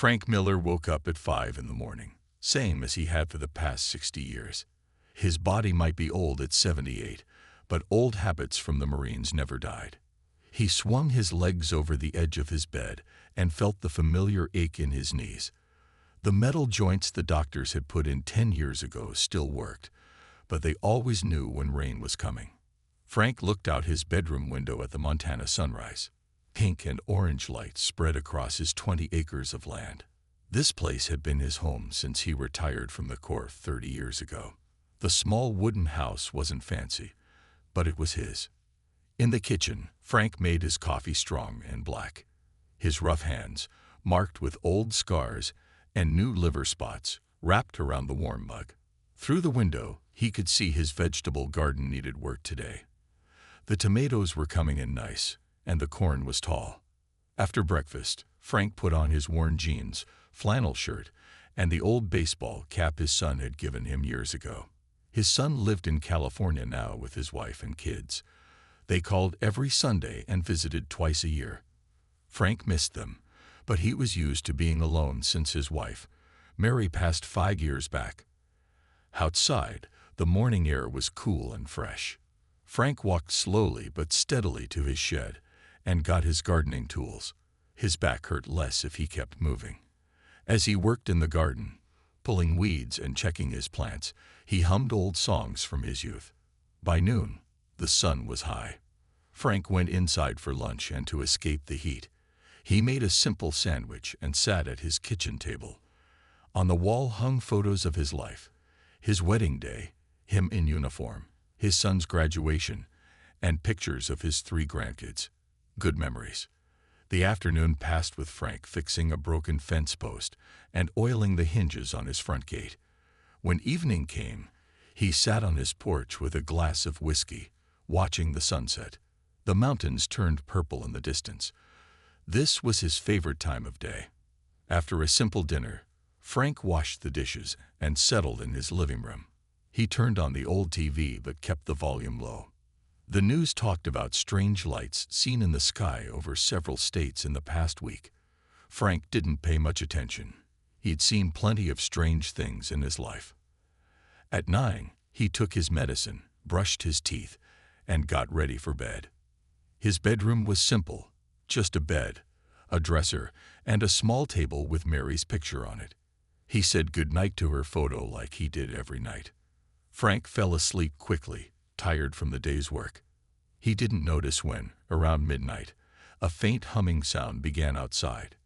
Frank Miller woke up at 5 in the morning, same as he had for the past 60 years. His body might be old at 78, but old habits from the Marines never died. He swung his legs over the edge of his bed and felt the familiar ache in his knees. The metal joints the doctors had put in 10 years ago still worked, but they always knew when rain was coming. Frank looked out his bedroom window at the Montana sunrise. Pink and orange lights spread across his 20 acres of land. This place had been his home since he retired from the Corps 30 years ago. The small wooden house wasn't fancy, but it was his. In the kitchen, Frank made his coffee strong and black. His rough hands, marked with old scars and new liver spots, wrapped around the warm mug. Through the window, he could see his vegetable garden needed work today. The tomatoes were coming in nice, and the corn was tall. After breakfast, Frank put on his worn jeans, flannel shirt, and the old baseball cap his son had given him years ago. His son lived in California now with his wife and kids. They called every Sunday and visited twice a year. Frank missed them, but he was used to being alone since his wife, Mary, passed 5 years back. Outside, the morning air was cool and fresh. Frank walked slowly but steadily to his shed and got his gardening tools. His back hurt less if he kept moving. As he worked in the garden, pulling weeds and checking his plants, he hummed old songs from his youth. By noon, the sun was high. Frank went inside for lunch, and to escape the heat, he made a simple sandwich and sat at his kitchen table. On the wall hung photos of his life, his wedding day, him in uniform, his son's graduation, and pictures of his 3 grandkids. Good memories. The afternoon passed with Frank fixing a broken fence post and oiling the hinges on his front gate. When evening came, he sat on his porch with a glass of whiskey, watching the sunset. The mountains turned purple in the distance. This was his favorite time of day. After a simple dinner, Frank washed the dishes and settled in his living room. He turned on the old TV but kept the volume low. The news talked about strange lights seen in the sky over several states in the past week. Frank didn't pay much attention. He'd seen plenty of strange things in his life. At 9, he took his medicine, brushed his teeth, and got ready for bed. His bedroom was simple, just a bed, a dresser, and a small table with Mary's picture on it. He said goodnight to her photo like he did every night. Frank fell asleep quickly, tired from the day's work. He didn't notice when, around midnight, a faint humming sound began outside.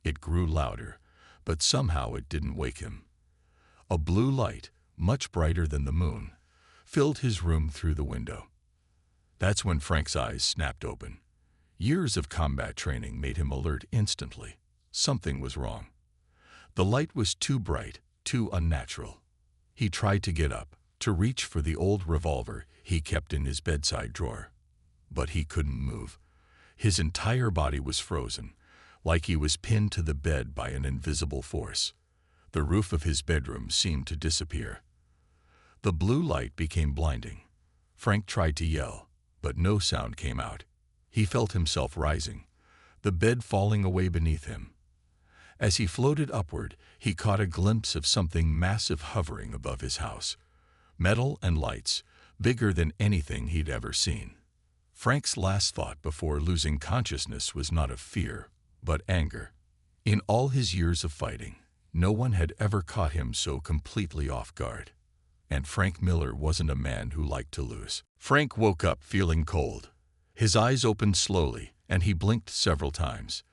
It grew louder, but somehow it didn't wake him. A blue light, much brighter than the moon, filled his room through the window. That's when Frank's eyes snapped open. Years of combat training made him alert instantly. Something was wrong. The light was too bright, too unnatural. He tried to get up, to reach for the old revolver he kept in his bedside drawer. But he couldn't move. His entire body was frozen, like he was pinned to the bed by an invisible force. The roof of his bedroom seemed to disappear. The blue light became blinding. Frank tried to yell, but no sound came out. He felt himself rising, the bed falling away beneath him. As he floated upward, he caught a glimpse of something massive hovering above his house. Metal and lights, bigger than anything he'd ever seen. Frank's last thought before losing consciousness was not of fear, but anger. In all his years of fighting, no one had ever caught him so completely off guard. And Frank Miller wasn't a man who liked to lose. Frank woke up feeling cold. His eyes opened slowly, and he blinked several times.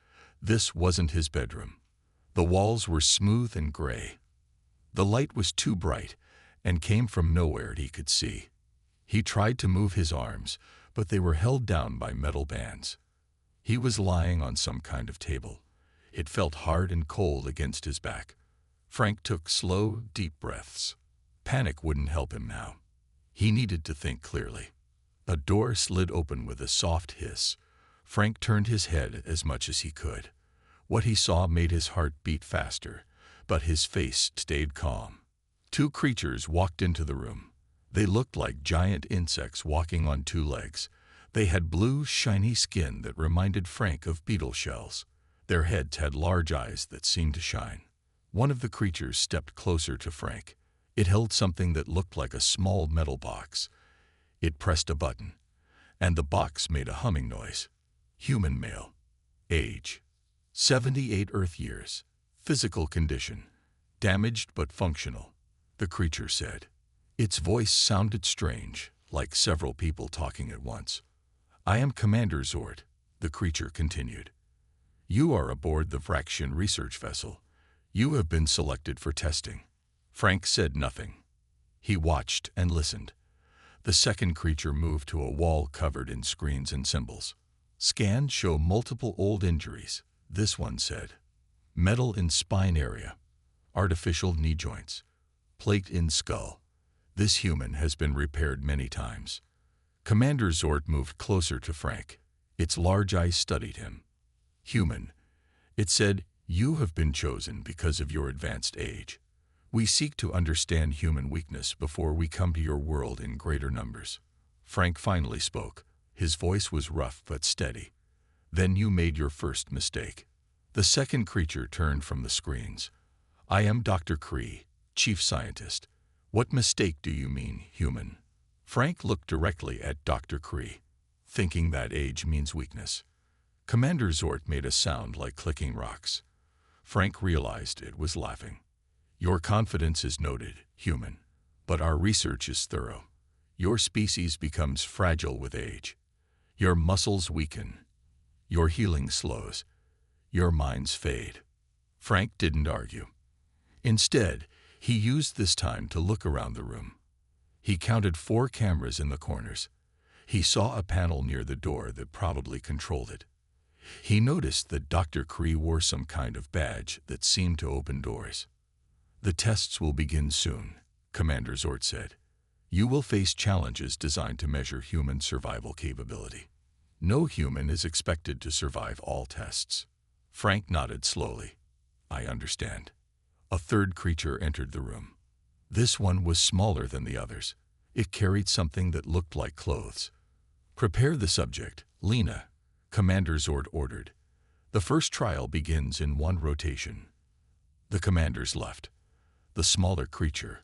This wasn't his bedroom. The walls were smooth and gray. The light was too bright and came from nowhere he could see. He tried to move his arms, but they were held down by metal bands. He was lying on some kind of table. It felt hard and cold against his back. Frank took slow, deep breaths. Panic wouldn't help him now. He needed to think clearly. A door slid open with a soft hiss. Frank turned his head as much as he could. What he saw made his heart beat faster, but his face stayed calm. 2 creatures walked into the room. They looked like giant insects walking on 2 legs. They had blue, shiny skin that reminded Frank of beetle shells. Their heads had large eyes that seemed to shine. One of the creatures stepped closer to Frank. It held something that looked like a small metal box. It pressed a button, and the box made a humming noise. Human male. Age: 78 Earth years. Physical condition: damaged but functional, the creature said. Its voice sounded strange, like several people talking at once. I am Commander Zord, the creature continued. You are aboard the Vraxian research vessel. You have been selected for testing. Frank said nothing. He watched and listened. The second creature moved to a wall covered in screens and symbols. Scans show multiple old injuries, this one said. Metal in spine area. Artificial knee joints. Plate in skull. This human has been repaired many times. Commander Zord moved closer to Frank. Its large eyes studied him. Human. It said, you have been chosen because of your advanced age. We seek to understand human weakness before we come to your world in greater numbers. Frank finally spoke. His voice was rough but steady. Then you made your first mistake. The second creature turned from the screens. I am Dr. Kree, Chief Scientist. What mistake do you mean, human? Frank looked directly at Dr. Kree, thinking that age means weakness. Commander Zord made a sound like clicking rocks. Frank realized it was laughing. Your confidence is noted, human, but our research is thorough. Your species becomes fragile with age. Your muscles weaken. Your healing slows. Your minds fade. Frank didn't argue. Instead, he used this time to look around the room. He counted 4 cameras in the corners. He saw a panel near the door that probably controlled it. He noticed that Dr. Kree wore some kind of badge that seemed to open doors. The tests will begin soon, Commander Zord said. You will face challenges designed to measure human survival capability. No human is expected to survive all tests. Frank nodded slowly. I understand. A third creature entered the room. This one was smaller than the others. It carried something that looked like clothes. Prepare the subject, Lena, Commander Zord ordered. The first trial begins in 1 rotation. The commanders left. The smaller creature,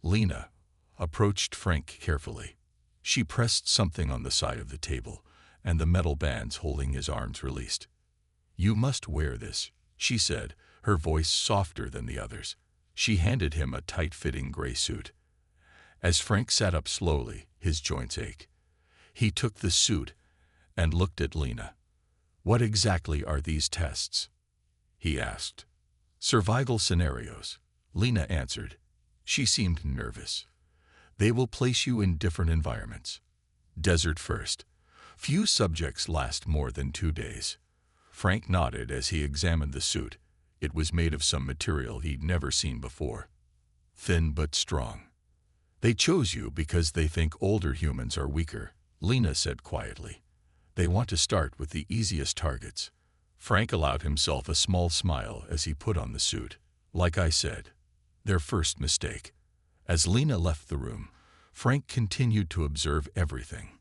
Lena, approached Frank carefully. She pressed something on the side of the table, and the metal bands holding his arms released. You must wear this, she said, her voice softer than the others. She handed him a tight-fitting gray suit. As Frank sat up slowly, his joints ached. He took the suit and looked at Lena. What exactly are these tests? He asked. Survival scenarios, Lena answered. She seemed nervous. They will place you in different environments. Desert first. Few subjects last more than 2 days. Frank nodded as he examined the suit. It was made of some material he'd never seen before. Thin but strong. They chose you because they think older humans are weaker, Lena said quietly. They want to start with the easiest targets. Frank allowed himself a small smile as he put on the suit. Like I said, their first mistake. As Lena left the room, Frank continued to observe everything.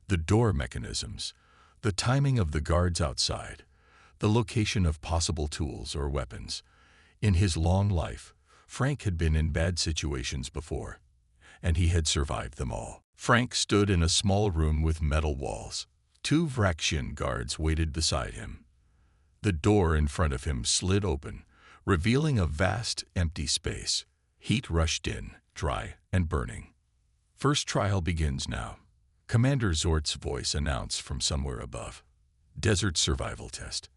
The door mechanisms, the timing of the guards outside, the location of possible tools or weapons. In his long life, Frank had been in bad situations before, and he had survived them all. Frank stood in a small room with metal walls. 2 Vraxian guards waited beside him. The door in front of him slid open, revealing a vast, empty space. Heat rushed in, dry and burning. First trial begins now, Commander Zord's voice announced from somewhere above. Desert survival test.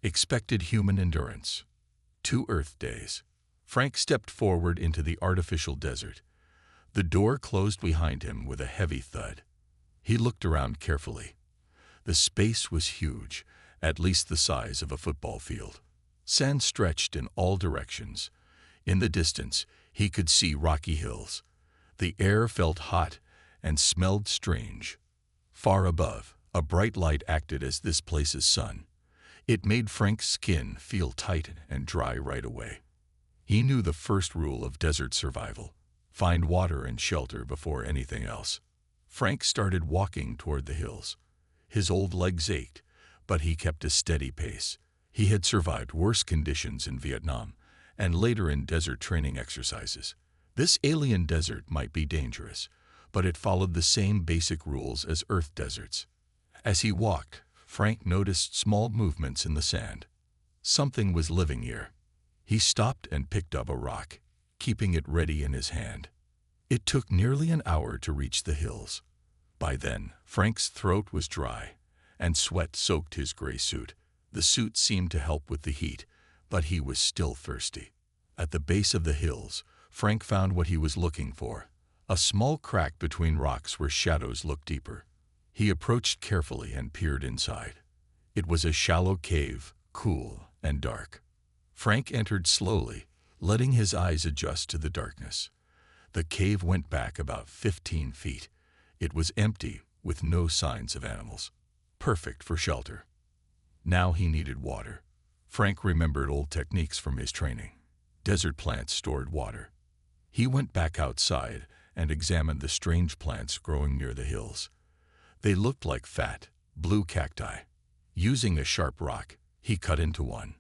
Expected human endurance. 2 Earth days. Frank stepped forward into the artificial desert. The door closed behind him with a heavy thud. He looked around carefully. The space was huge, at least the size of a football field. Sand stretched in all directions. In the distance, he could see rocky hills. The air felt hot and smelled strange. Far above, a bright light acted as this place's sun. It made Frank's skin feel tight and dry right away. He knew the first rule of desert survival: find water and shelter before anything else. Frank started walking toward the hills. His old legs ached, but he kept a steady pace. He had survived worse conditions in Vietnam and later in desert training exercises. This alien desert might be dangerous, but it followed the same basic rules as Earth deserts. As he walked, Frank noticed small movements in the sand. Something was living here. He stopped and picked up a rock, keeping it ready in his hand. It took nearly an hour to reach the hills. By then, Frank's throat was dry, and sweat soaked his gray suit. The suit seemed to help with the heat, but he was still thirsty. At the base of the hills, Frank found what he was looking for, a small crack between rocks where shadows looked deeper. He approached carefully and peered inside. It was a shallow cave, cool and dark. Frank entered slowly, letting his eyes adjust to the darkness. The cave went back about 15 feet. It was empty, with no signs of animals. Perfect for shelter. Now he needed water. Frank remembered old techniques from his training. Desert plants stored water. He went back outside and examined the strange plants growing near the hills. They looked like fat, blue cacti. Using a sharp rock, he cut into one.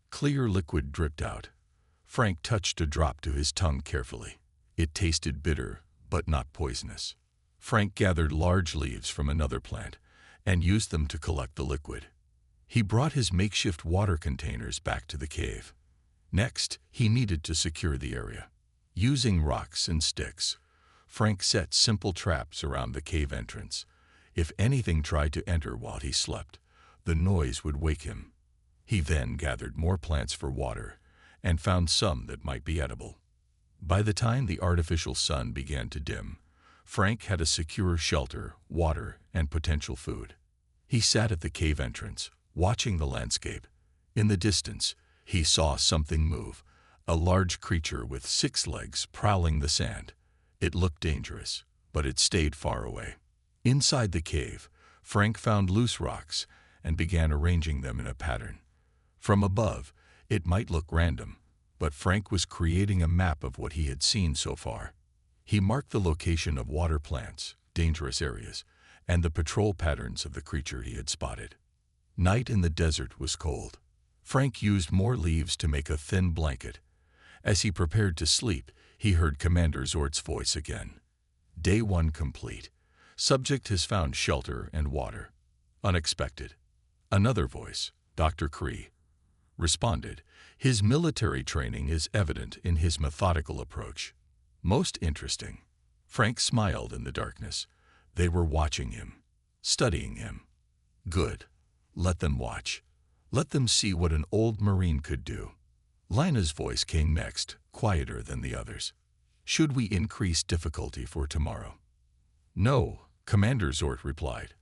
Clear liquid dripped out. Frank touched a drop to his tongue carefully. It tasted bitter, but not poisonous. Frank gathered large leaves from another plant and used them to collect the liquid. He brought his makeshift water containers back to the cave. Next, he needed to secure the area. Using rocks and sticks, Frank set simple traps around the cave entrance. If anything tried to enter while he slept, the noise would wake him. He then gathered more plants for water and found some that might be edible. By the time the artificial sun began to dim, Frank had a secure shelter, water, and potential food. He sat at the cave entrance, watching the landscape. In the distance, he saw something move, a large creature with 6 legs prowling the sand. It looked dangerous, but it stayed far away. Inside the cave, Frank found loose rocks and began arranging them in a pattern. From above, it might look random, but Frank was creating a map of what he had seen so far. He marked the location of water plants, dangerous areas, and the patrol patterns of the creature he had spotted. Night in the desert was cold. Frank used more leaves to make a thin blanket. As he prepared to sleep, he heard Commander Zort's voice again. Day 1 complete. Subject has found shelter and water. Unexpected. Another voice, Dr. Cree, responded. His military training is evident in his methodical approach. Most interesting. Frank smiled in the darkness. They were watching him, studying him. Good. Let them watch. Let them see what an old Marine could do. Lina's voice came next, quieter than the others. Should we increase difficulty for tomorrow? No, Commander Zort replied.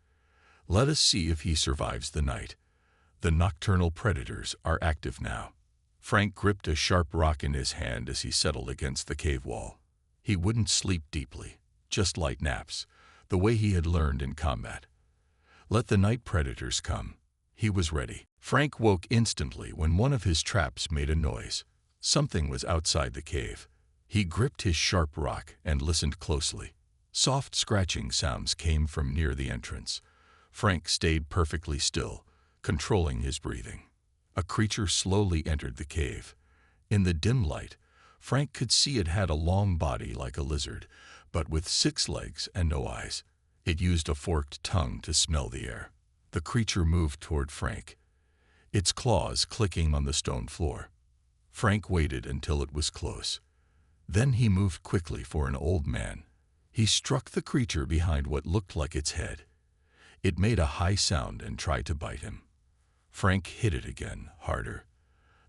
Let us see if he survives the night. The nocturnal predators are active now. Frank gripped a sharp rock in his hand as he settled against the cave wall. He wouldn't sleep deeply, just light naps, the way he had learned in combat. Let the night predators come. He was ready. Frank woke instantly when one of his traps made a noise. Something was outside the cave. He gripped his sharp rock and listened closely. Soft scratching sounds came from near the entrance. Frank stayed perfectly still, controlling his breathing. A creature slowly entered the cave. In the dim light, Frank could see it had a long body like a lizard, but with 6 legs and no eyes. It used a forked tongue to smell the air. The creature moved toward Frank, its claws clicking on the stone floor. Frank waited until it was close. Then he moved quickly for an old man. He struck the creature behind what looked like its head. It made a high sound and tried to bite him. Frank hit it again, harder.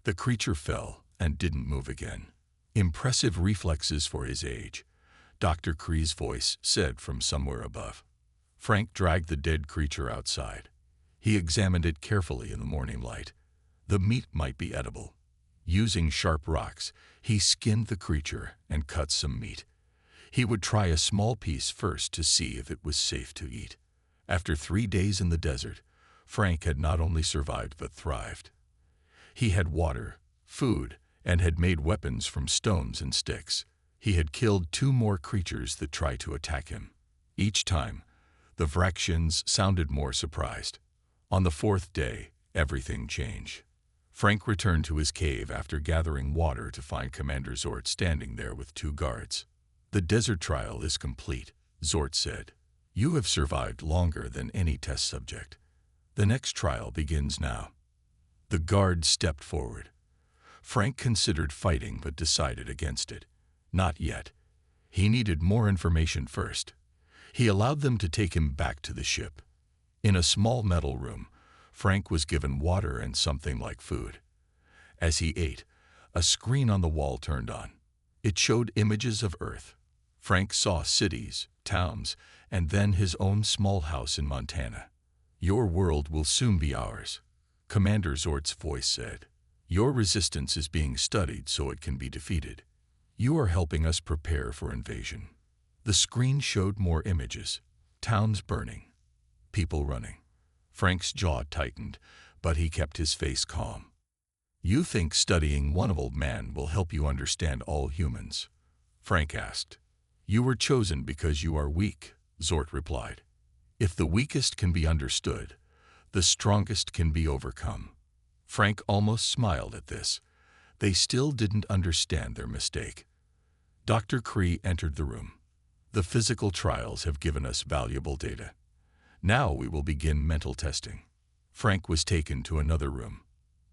The creature fell and didn't move again. Impressive reflexes for his age, Dr. Kree's voice said from somewhere above. Frank dragged the dead creature outside. He examined it carefully in the morning light. The meat might be edible. Using sharp rocks, he skinned the creature and cut some meat. He would try a small piece first to see if it was safe to eat. After 3 days in the desert, Frank had not only survived but thrived. He had water, food, and had made weapons from stones and sticks. He had killed 2 more creatures that tried to attack him. Each time, the Vraxians sounded more surprised. On the 4th day, everything changed. Frank returned to his cave after gathering water to find Commander Zort standing there with 2 guards. "The desert trial is complete," Zort said. "You have survived longer than any test subject. The next trial begins now." The guards stepped forward. Frank considered fighting but decided against it. Not yet. He needed more information first. He allowed them to take him back to the ship. In a small metal room, Frank was given water and something like food. As he ate, a screen on the wall turned on. It showed images of Earth. Frank saw cities, towns, and then his own small house in Montana. "Your world will soon be ours," Commander Zort's voice said. "Your resistance is being studied so it can be defeated. You are helping us prepare for invasion." The screen showed more images. Towns burning. People running. Frank's jaw tightened, but he kept his face calm. "You think studying one old man will help you understand all humans?" Frank asked. "You were chosen because you are weak," Zort replied. "If the weakest can be understood, the strongest can be overcome." Frank almost smiled at this. They still didn't understand their mistake. Dr. Cree entered the room. "The physical trials have given us valuable data. Now we will begin mental testing." Frank was taken to another room.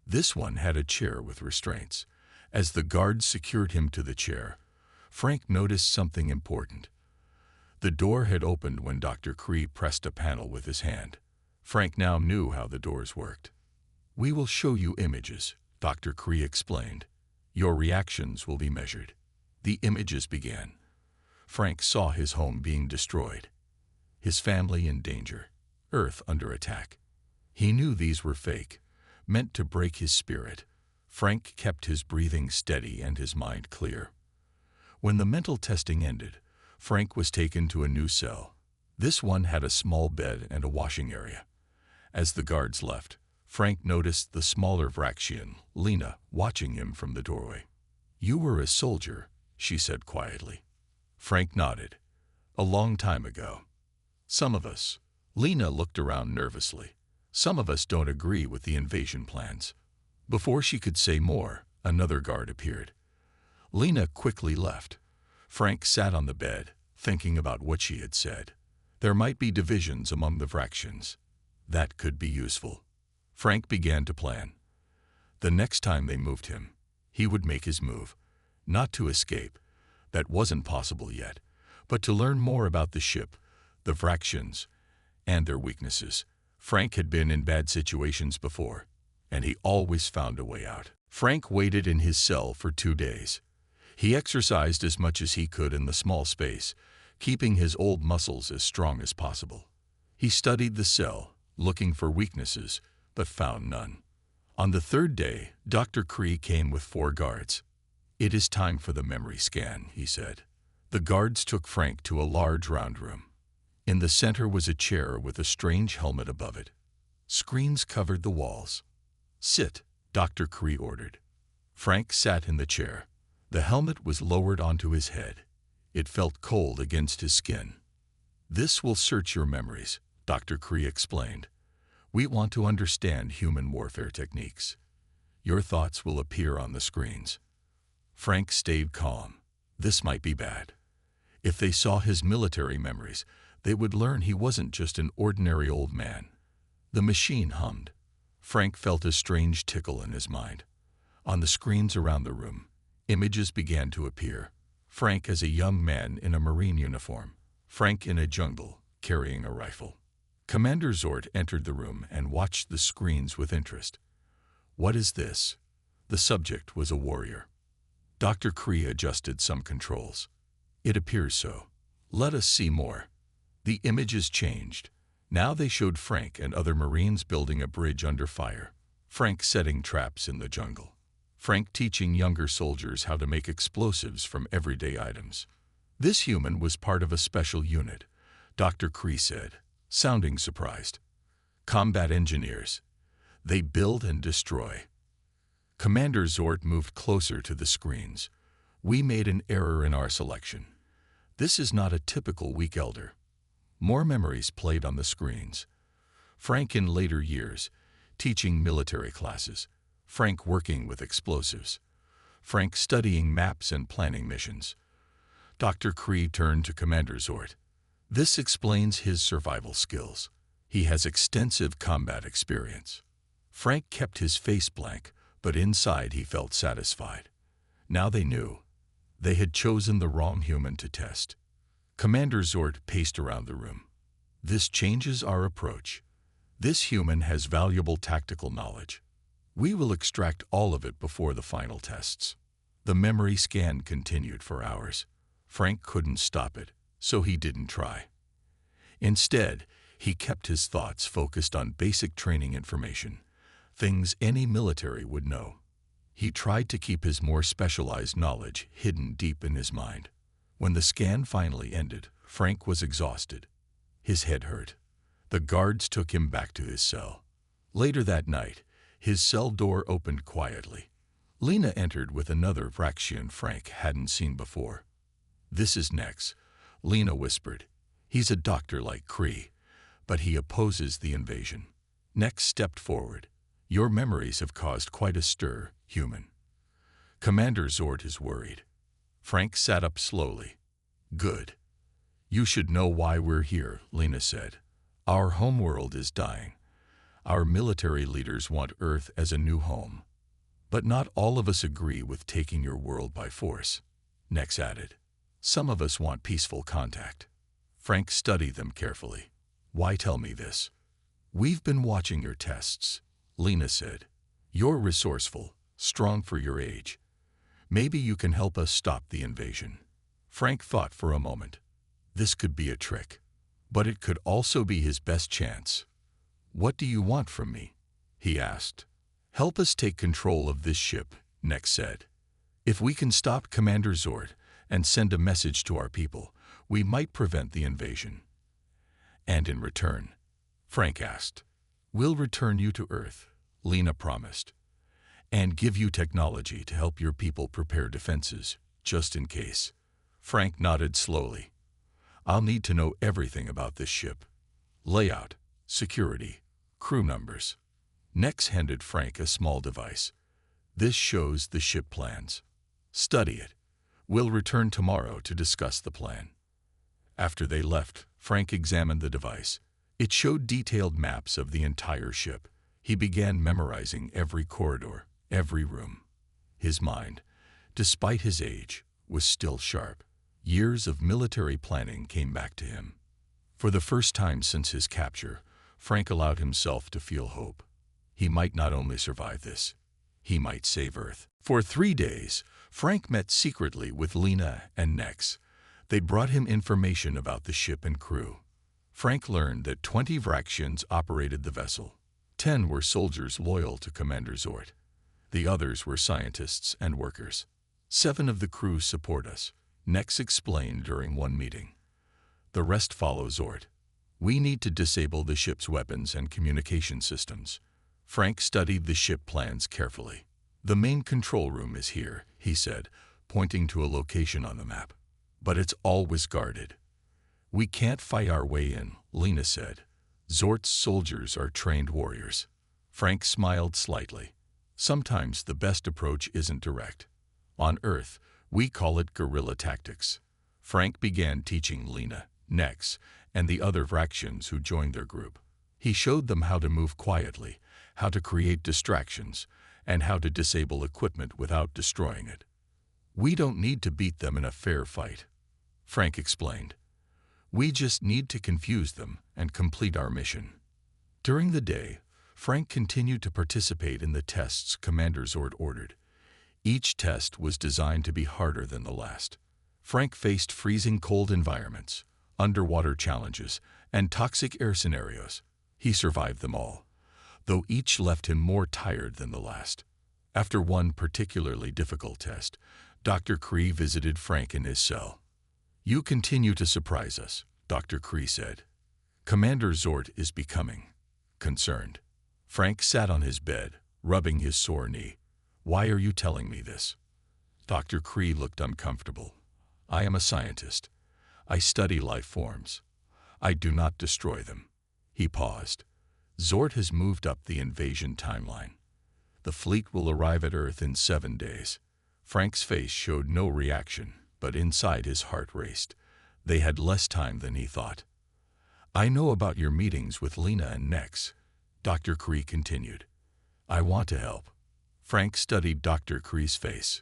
This one had a chair with restraints. As the guards secured him to the chair, Frank noticed something important. The door had opened when Dr. Cree pressed a panel with his hand. Frank now knew how the doors worked. "We will show you images," Dr. Cree explained. "Your reactions will be measured." The images began. Frank saw his home being destroyed, his family in danger, Earth under attack. He knew these were fake, meant to break his spirit. Frank kept his breathing steady and his mind clear. When the mental testing ended, Frank was taken to a new cell. This one had a small bed and a washing area. As the guards left, Frank noticed the smaller Vraxian, Lena, watching him from the doorway. "You were a soldier," she said quietly. Frank nodded. "A long time ago. Some of us," Lena looked around nervously, "some of us don't agree with the invasion plans." Before she could say more, another guard appeared. Lena quickly left. Frank sat on the bed, thinking about what she had said. There might be divisions among the Vraxians. That could be useful. Frank began to plan. The next time they moved him, he would make his move. Not to escape. That wasn't possible yet. But to learn more about the ship, the Vraxians, and their weaknesses. Frank had been in bad situations before, and he always found a way out. Frank waited in his cell for 2 days. He exercised as much as he could in the small space, keeping his old muscles as strong as possible. He studied the cell, looking for weaknesses, but found none. On the 3rd day, Dr. Cree came with 4 guards. "It is time for the memory scan," he said. The guards took Frank to a large round room. In the center was a chair with a strange helmet above it. Screens covered the walls. "Sit," Dr. Cree ordered. Frank sat in the chair. The helmet was lowered onto his head. It felt cold against his skin. "This will search your memories," Dr. Cree explained. "We want to understand human warfare techniques. Your thoughts will appear on the screens." Frank stayed calm. This might be bad. If they saw his military memories, they would learn he wasn't just an ordinary old man. The machine hummed. Frank felt a strange tickle in his mind. On the screens around the room, images began to appear. Frank as a young man in a Marine uniform. Frank in a jungle, carrying a rifle. Commander Zort entered the room and watched the screens with interest. "What is this?" The subject was a warrior. Dr. Cree adjusted some controls. "It appears so. Let us see more." The images changed. Now they showed Frank and other Marines building a bridge under fire. Frank setting traps in the jungle. Frank teaching younger soldiers how to make explosives from everyday items. "This human was part of a special unit," Dr. Cree said, sounding surprised. "Combat engineers. They build and destroy." Commander Zort moved closer to the screens. "We made an error in our selection. This is not a typical weak elder." More memories played on the screens. Frank in later years, teaching military classes. Frank working with explosives. Frank studying maps and planning missions. Dr. Kree turned to Commander Zort. This explains his survival skills. He has extensive combat experience. Frank kept his face blank, but inside he felt satisfied. Now they knew. They had chosen the wrong human to test. Commander Zort paced around the room. This changes our approach. This human has valuable tactical knowledge. We will extract all of it before the final tests. The memory scan continued for hours. Frank couldn't stop it, so he didn't try. Instead, he kept his thoughts focused on basic training information, things any military would know. He tried to keep his more specialized knowledge hidden deep in his mind. When the scan finally ended, Frank was exhausted. His head hurt. The guards took him back to his cell. Later that night, his cell door opened quietly. Lena entered with another Vraxian Frank hadn't seen before. "This is Nex," Lena whispered. "He's a doctor like Kree, but he opposes the invasion." Nex stepped forward. "Your memories have caused quite a stir, human." Commander Zort is worried. Frank sat up slowly. "Good. You should know why we're here," Lena said. "Our homeworld is dying. Our military leaders want Earth as a new home. But not all of us agree with taking your world by force," Nex added. "Some of us want peaceful contact." Frank studied them carefully. "Why tell me this?" "We've been watching your tests," Lena said. "You're resourceful, strong for your age. Maybe you can help us stop the invasion." Frank thought for a moment. This could be a trick, but it could also be his best chance. "What do you want from me?" he asked. "Help us take control of this ship," Nex said. "If we can stop Commander Zort and send a message to our people, we might prevent the invasion." "And in return?" Frank asked. "We'll return you to Earth," Lena promised, "and give you technology to help your people prepare defenses, just in case." Frank nodded slowly. "I'll need to know everything about this ship. Layout, security, crew numbers." Nex handed Frank a small device. "This shows the ship plans. Study it. We'll return tomorrow to discuss the plan." After they left, Frank examined the device. It showed detailed maps of the entire ship. He began memorizing every corridor, every room. His mind, despite his age, was still sharp. Years of military planning came back to him. For the first time since his capture, Frank allowed himself to feel hope. He might not only survive this, he might save Earth. For 3 days, Frank met secretly with Lena and Nex. They brought him information about the ship and crew. Frank learned that 20 Vraxians operated the vessel. 10 were soldiers loyal to Commander Zort. The others were scientists and workers. 7 of the crew support us, Nex explained during one meeting. The rest follow Zort. We need to disable the ship's weapons and communication systems. Frank studied the ship plans carefully. "The main control room is here," he said, pointing to a location on the map. "But it's always guarded." "We can't fight our way in," Lena said. "Zort's soldiers are trained warriors." Frank smiled slightly. "Sometimes the best approach isn't direct. On Earth, we call it guerrilla tactics." Frank began teaching Lena, Nex, and the other Vraxians who joined their group. He showed them how to move quietly, how to create distractions, and how to disable equipment without destroying it. "We don't need to beat them in a fair fight," Frank explained. "We just need to confuse them and complete our mission." During the day, Frank continued to participate in the tests Commander Zort ordered. Each test was designed to be harder than the last. Frank faced freezing cold environments, underwater challenges, and toxic air scenarios. He survived them all, though each left him more tired than the last. After one particularly difficult test, Dr. Kree visited Frank in his cell. "You continue to surprise us," Dr. Kree said. "Commander Zort is becoming concerned." Frank sat on his bed, rubbing his sore knee. "Why are you telling me this?" Dr. Kree looked uncomfortable. "I am a scientist. I study life forms. I do not destroy them." He paused. "Zort has moved up the invasion timeline. The fleet will arrive at Earth in 7 days. Frank's face showed no reaction, but inside his heart raced. They had less time than he thought. I know about your meetings with Lena and Nex, Dr. Cree continued. I want to help. Frank studied Dr. Cree's face.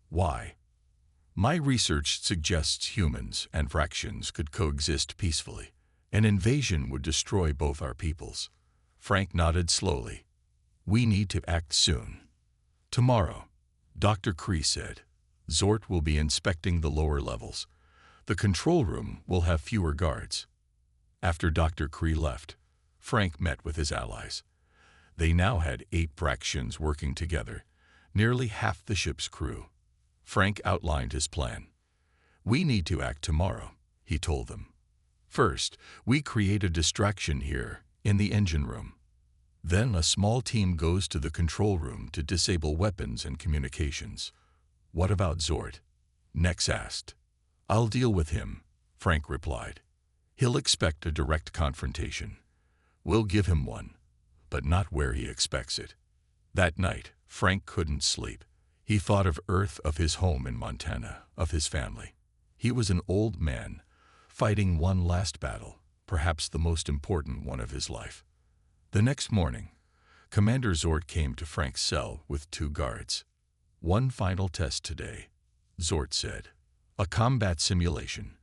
Why? My research suggests humans and fractions could coexist peacefully. An invasion would destroy both our peoples. Frank nodded slowly. We need to act soon. Tomorrow, Dr. Cree said, Zort will be inspecting the lower levels. The control room will have fewer guards. After Dr. Cree left, Frank met with his allies. They now had 8 fractions working together, nearly half the ship's crew. Frank outlined his plan. We need to act tomorrow, he told them. First, we create a distraction here in the engine room. Then a small team goes to the control room to disable weapons and communications. What about Zort? Nex asked. I'll deal with him, Frank replied. He'll expect a direct confrontation. We'll give him one, but not where he expects it. That night, Frank couldn't sleep. He thought of Earth, of his home in Montana, of his family. He was an old man, fighting one last battle, perhaps the most important one of his life. The next morning, Commander Zort came to Frank's cell with 2 guards. One final test today, Zort said. A combat simulation.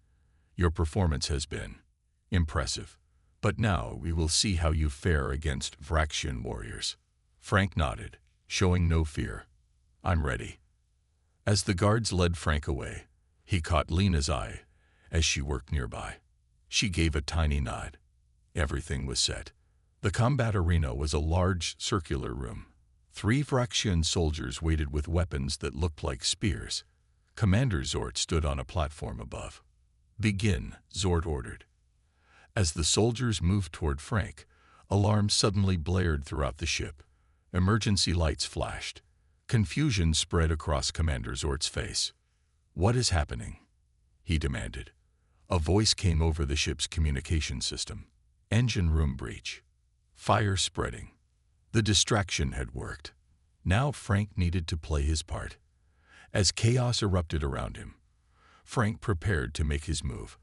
Your performance has been impressive, but now we will see how you fare against fraction warriors. Frank nodded, showing no fear. I'm ready. As the guards led Frank away, he caught Lena's eye as she worked nearby. She gave a tiny nod. Everything was set. The combat arena was a large circular room. 3 fraction soldiers waited with weapons that looked like spears. Commander Zort stood on a platform above. Begin, Zort ordered. As the soldiers moved toward Frank, alarms suddenly blared throughout the ship. Emergency lights flashed. Confusion spread across Commander Zort's face. What is happening? He demanded. A voice came over the ship's communication system. Engine room breach. Fire spreading. The distraction had worked. Now Frank needed to play his part. As chaos erupted around him, Frank prepared to make his move.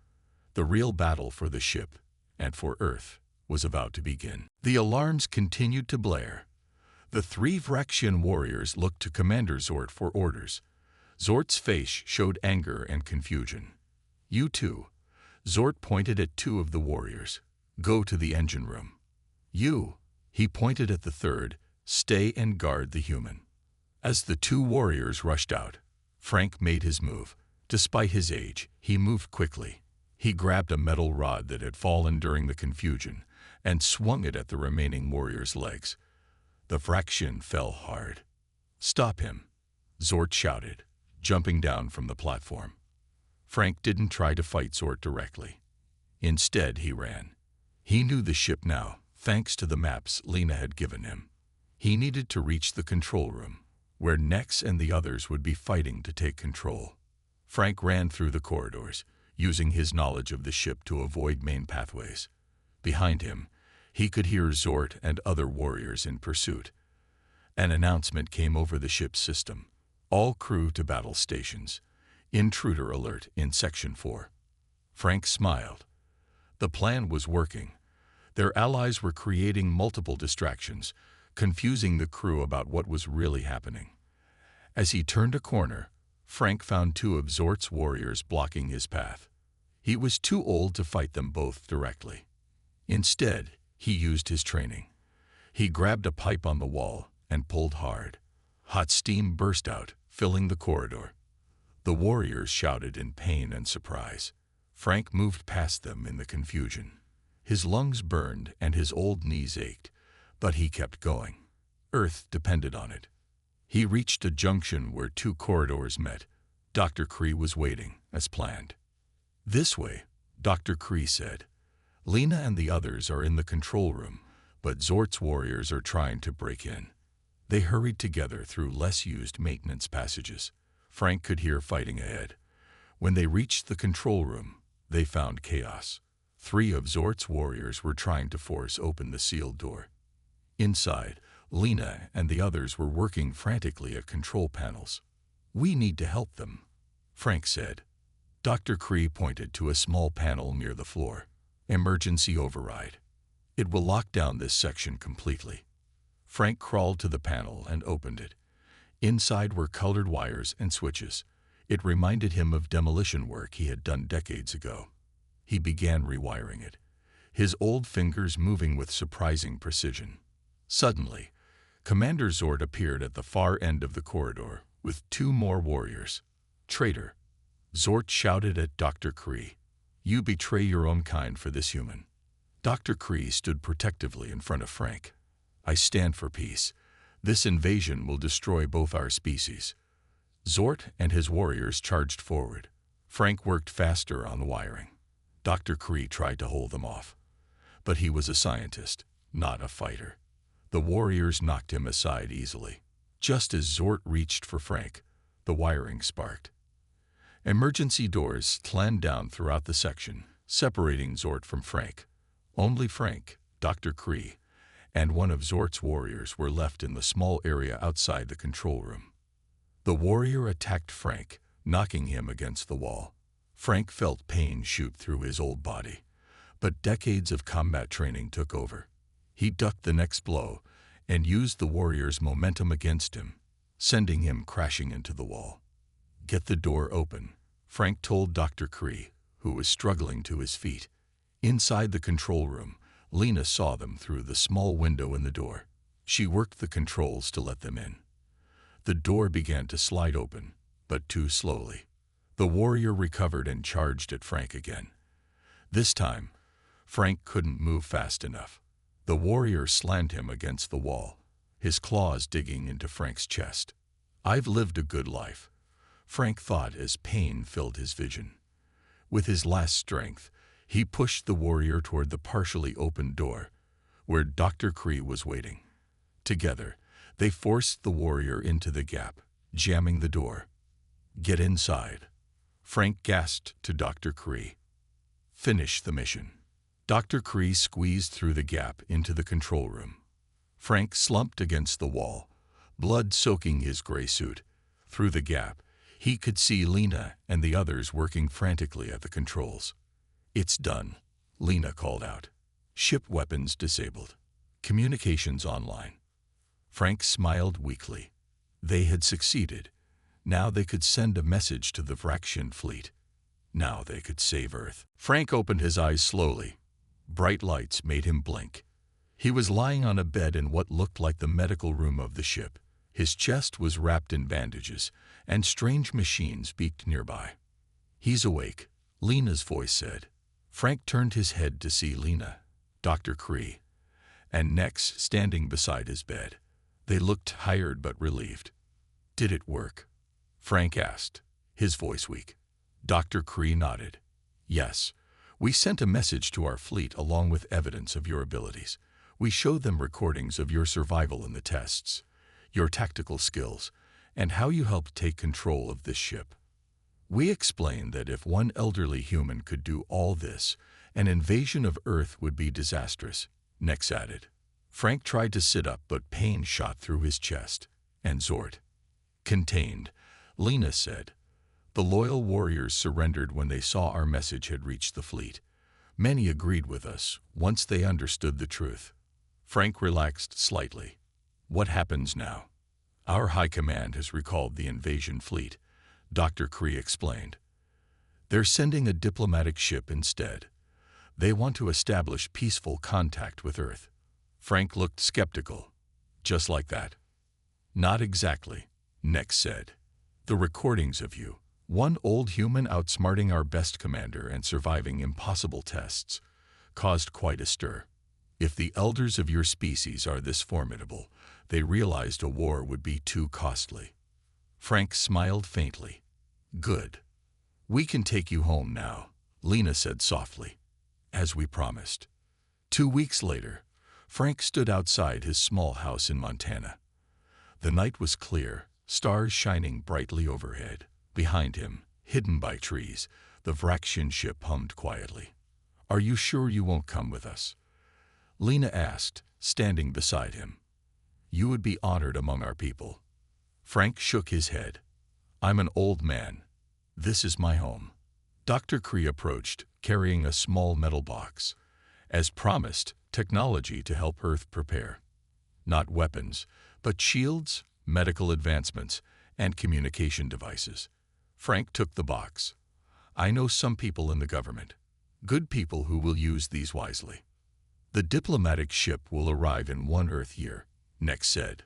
The real battle for the ship and for Earth was about to begin. The alarms continued to blare. The 3 fraction warriors looked to Commander Zort for orders. Zort's face showed anger and confusion. You two, Zort pointed at 2 of the warriors. Go to the engine room. You, he pointed at the 3rd, stay and guard the human. As the 2 warriors rushed out, Frank made his move. Despite his age, he moved quickly. He grabbed a metal rod that had fallen during the confusion and swung it at the remaining warrior's legs. The fraction fell hard. Stop him, Zort shouted, jumping down from the platform. Frank didn't try to fight Zort directly. Instead, he ran. He knew the ship now, thanks to the maps Lena had given him. He needed to reach the control room, where Nex and the others would be fighting to take control. Frank ran through the corridors, using his knowledge of the ship to avoid main pathways. Behind him, he could hear Zort and other warriors in pursuit. An announcement came over the ship's system. All crew to battle stations. Intruder alert in Section 4. Frank smiled. The plan was working. Their allies were creating multiple distractions, confusing the crew about what was really happening. As he turned a corner, Frank found 2 of Zort's warriors blocking his path. He was too old to fight them both directly. Instead, he used his training. He grabbed a pipe on the wall and pulled hard. Hot steam burst out, filling the corridor. The warriors shouted in pain and surprise. Frank moved past them in the confusion. His lungs burned and his old knees ached, but he kept going. Earth depended on it. He reached a junction where 2 corridors met. Dr. Cree was waiting, as planned. This way, Dr. Cree said. Lena and the others are in the control room, but Zort's warriors are trying to break in. They hurried together through less-used maintenance passages. Frank could hear fighting ahead. When they reached the control room, they found chaos. 3 of Zort's warriors were trying to force open the sealed door. Inside, Lena and the others were working frantically at control panels. "We need to help them," Frank said. Dr. Cree pointed to a small panel near the floor. "Emergency override. It will lock down this section completely." Frank crawled to the panel and opened it. Inside were colored wires and switches. It reminded him of demolition work he had done decades ago. He began rewiring it, his old fingers moving with surprising precision. Suddenly, Commander Zord appeared at the far end of the corridor with 2 more warriors. "Traitor!" Zord shouted at Dr. Cree. "You betray your own kind for this human." Dr. Cree stood protectively in front of Frank. "I stand for peace. This invasion will destroy both our species." Zord and his warriors charged forward. Frank worked faster on the wiring. Dr. Cree tried to hold them off. But he was a scientist, not a fighter. The warriors knocked him aside easily. Just as Zord reached for Frank, the wiring sparked. Emergency doors slammed down throughout the section, separating Zord from Frank. Only Frank, Dr. Cree, and one of Zord's warriors were left in the small area outside the control room. The warrior attacked Frank, knocking him against the wall. Frank felt pain shoot through his old body, but decades of combat training took over. He ducked the next blow and used the warrior's momentum against him, sending him crashing into the wall. "Get the door open," Frank told Dr. Cree, who was struggling to his feet. Inside the control room, Lena saw them through the small window in the door. She worked the controls to let them in. The door began to slide open, but too slowly. The warrior recovered and charged at Frank again. This time, Frank couldn't move fast enough. The warrior slammed him against the wall, his claws digging into Frank's chest. "I've lived a good life," Frank thought as pain filled his vision. With his last strength, he pushed the warrior toward the partially opened door, where Dr. Cree was waiting. Together, they forced the warrior into the gap, jamming the door. "Get inside," Frank gasped to Dr. Cree. "Finish the mission." Dr. Cree squeezed through the gap into the control room. Frank slumped against the wall, blood soaking his gray suit. Through the gap, he could see Lena and the others working frantically at the controls. "It's done," Lena called out. "Ship weapons disabled. Communications online." Frank smiled weakly. They had succeeded. Now they could send a message to the Vraxian fleet. Now they could save Earth. Frank opened his eyes slowly. Bright lights made him blink. He was lying on a bed in what looked like the medical room of the ship. His chest was wrapped in bandages, and strange machines beeped nearby. "He's awake," Lena's voice said. Frank turned his head to see Lena, Dr. Cree, and Nex standing beside his bed. They looked tired but relieved. "Did it work?" Frank asked, his voice weak. Dr. Cree nodded. "Yes. We sent a message to our fleet along with evidence of your abilities. We showed them recordings of your survival in the tests, your tactical skills, and how you helped take control of this ship. We explained that if one elderly human could do all this, an invasion of Earth would be disastrous," Nex added. Frank tried to sit up, but pain shot through his chest. "And Zord?" "Contained," Lena said. "The loyal warriors surrendered when they saw our message had reached the fleet. Many agreed with us once they understood the truth." Frank relaxed slightly. "What happens now?" "Our high command has recalled the invasion fleet," Dr. Cree explained. "They're sending a diplomatic ship instead. They want to establish peaceful contact with Earth." Frank looked skeptical. "Just like that?" "Not exactly," Nex said. "The recordings of you, one old human outsmarting our best commander and surviving impossible tests, caused quite a stir. If the elders of your species are this formidable, they realized a war would be too costly." Frank smiled faintly. "Good. We can take you home now," Lena said softly, "as we promised." 2 weeks later, Frank stood outside his small house in Montana. The night was clear, stars shining brightly overhead. Behind him, hidden by trees, the Vraxian ship hummed quietly. "Are you sure you won't come with us?" Lena asked, standing beside him. You would be honored among our people." Frank shook his head. "I'm an old man. This is my home." Dr. Cree approached, carrying a small metal box. As promised, technology to help Earth prepare. Not weapons, but shields, medical advancements, and communication devices. Frank took the box. "I know some people in the government. Good people who will use these wisely." "The diplomatic ship will arrive in 1 Earth year," Nex said.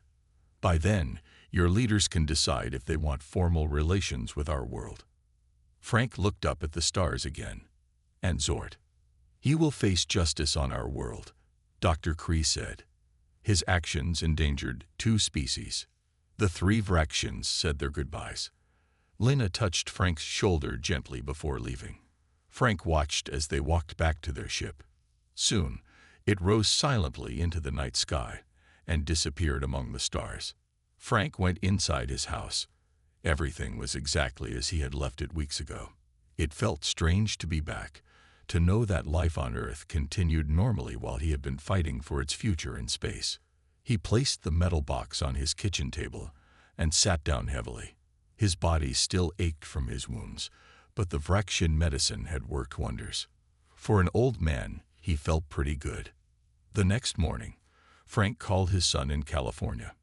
"By then, your leaders can decide if they want formal relations with our world." Frank looked up at the stars again. "And Zort. He will face justice on our world," Dr. Cree said. "His actions endangered 2 species." The 3 Vraxians said their goodbyes. Lena touched Frank's shoulder gently before leaving. Frank watched as they walked back to their ship. Soon, it rose silently into the night sky and disappeared among the stars. Frank went inside his house. Everything was exactly as he had left it weeks ago. It felt strange to be back, to know that life on Earth continued normally while he had been fighting for its future in space. He placed the metal box on his kitchen table and sat down heavily. His body still ached from his wounds, but the Vraxian medicine had worked wonders. For an old man, he felt pretty good. The next morning, Frank called his son in California.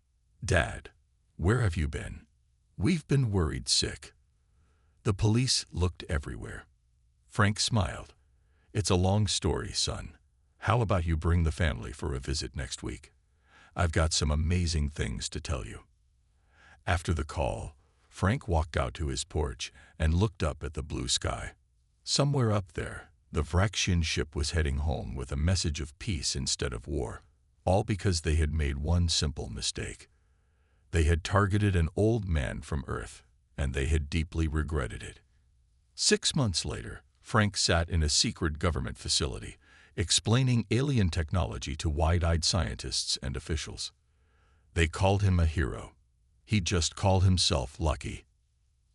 "Dad, where have you been? We've been worried sick." The police looked everywhere. Frank smiled. "It's a long story, son. How about you bring the family for a visit next week? I've got some amazing things to tell you." After the call, Frank walked out to his porch and looked up at the blue sky. Somewhere up there, the Vraxian ship was heading home with a message of peace instead of war, all because they had made one simple mistake. They had targeted an old man from Earth, and they had deeply regretted it. 6 months later, Frank sat in a secret government facility, explaining alien technology to wide-eyed scientists and officials. They called him a hero. He'd just call himself lucky.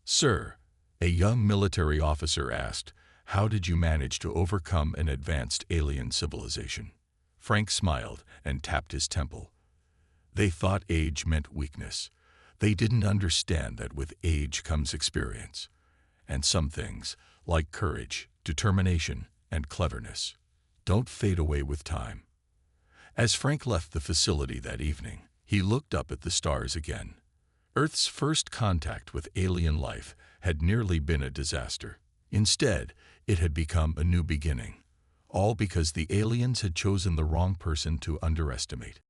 "Sir," a young military officer asked, "how did you manage to overcome an advanced alien civilization?" Frank smiled and tapped his temple. "They thought age meant weakness. They didn't understand that with age comes experience. And some things, like courage, determination, and cleverness, don't fade away with time." As Frank left the facility that evening, he looked up at the stars again. Earth's first contact with alien life had nearly been a disaster. Instead, it had become a new beginning, all because the aliens had chosen the wrong person to underestimate.